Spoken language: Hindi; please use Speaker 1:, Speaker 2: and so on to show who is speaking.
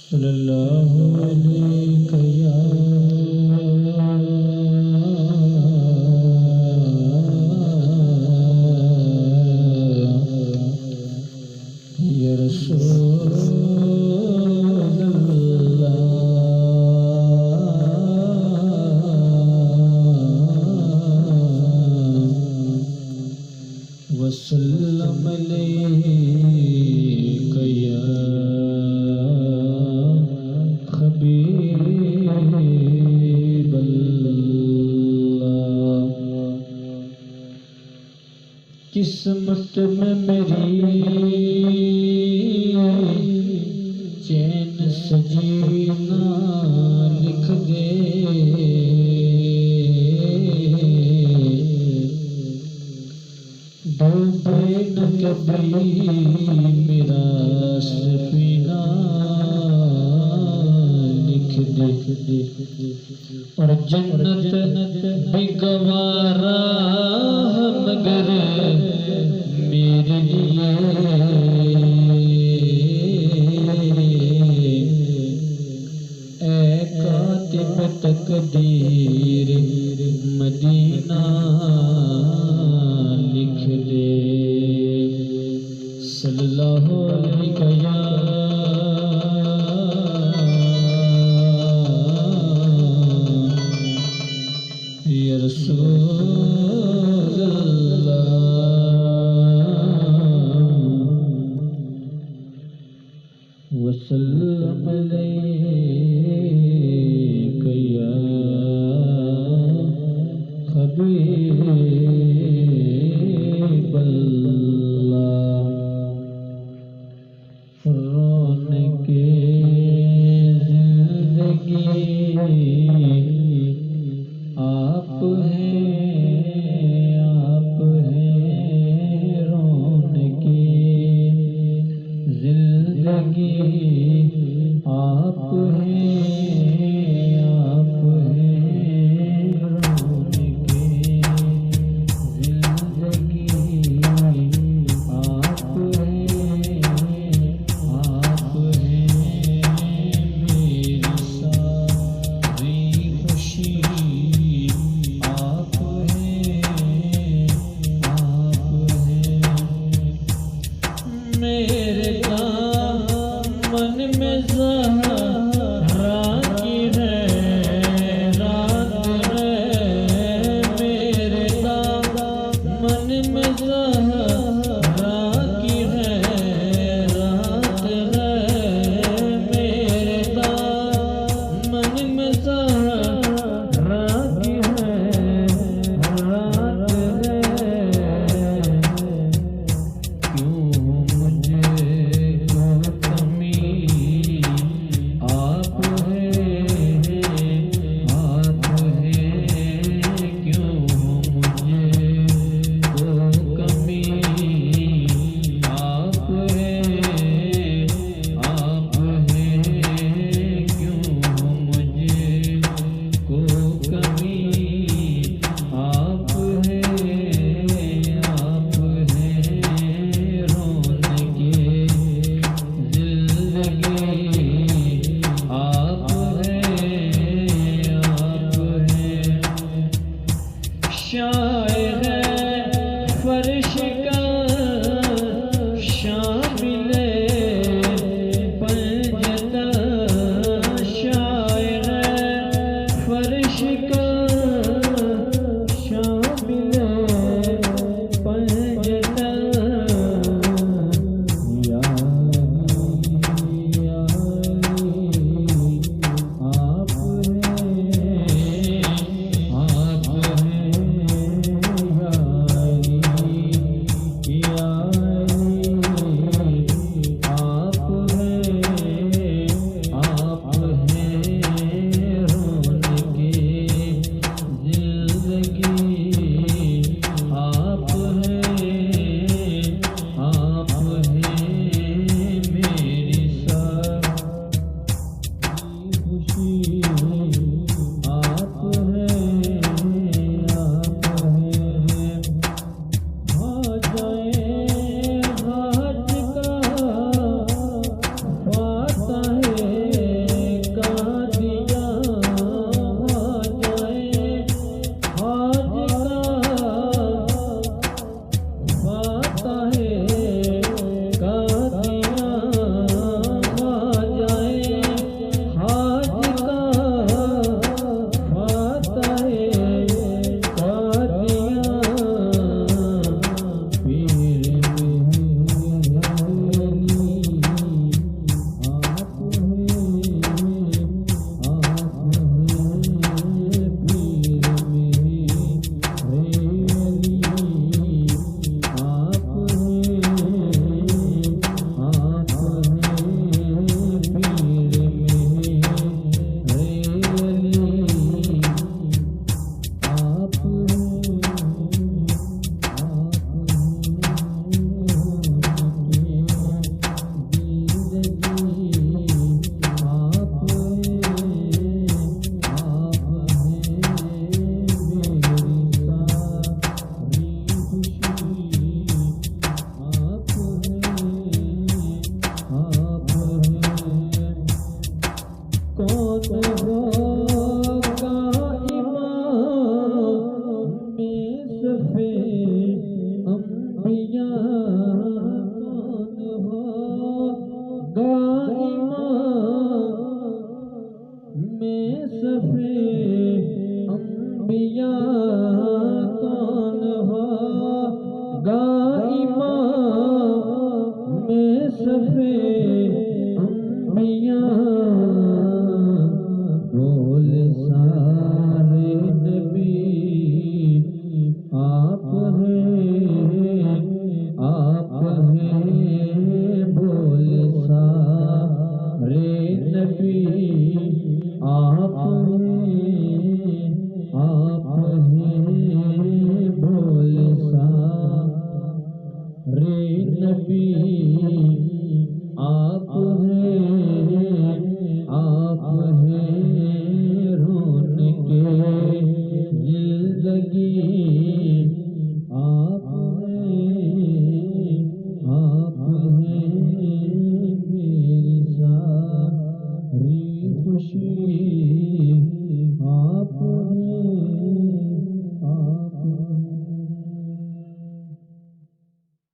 Speaker 1: सल्लल्लाहु अलैहि या रसूलल्लाह वसल्लम अलैका या किस्मत में मेरी चैन सजीना लिख दे, डूबे न कभी मेरा सफीना लिख दे, और जन्नत भी गवारा मगर मेरे लिए ऐ कातिब तकदीर मदीना लिख दे। सल्लल्लाहु अलैहि या रसूलल्लाह वसल्लम अलैका या हबीबल्लाह। रौनके ज़िंदगी आप हैं रौनके ज़िंदगी आप हैं रौनके ज़िंदगी आप हैं मेरी सारी खुशी आप हैं मेरे दामन हो काइमा में सफे अम्बिया कौन हो काइमा में सफे अम्बिया कौन हो गाइमा में सफे अम्बिया बोल सारे नबी आप हैं बोल सारे नबी आप हैं बोल सारे नबी आप हैं रोन के जिंदगी आप हैं मेरी सारी खुशी आप हैं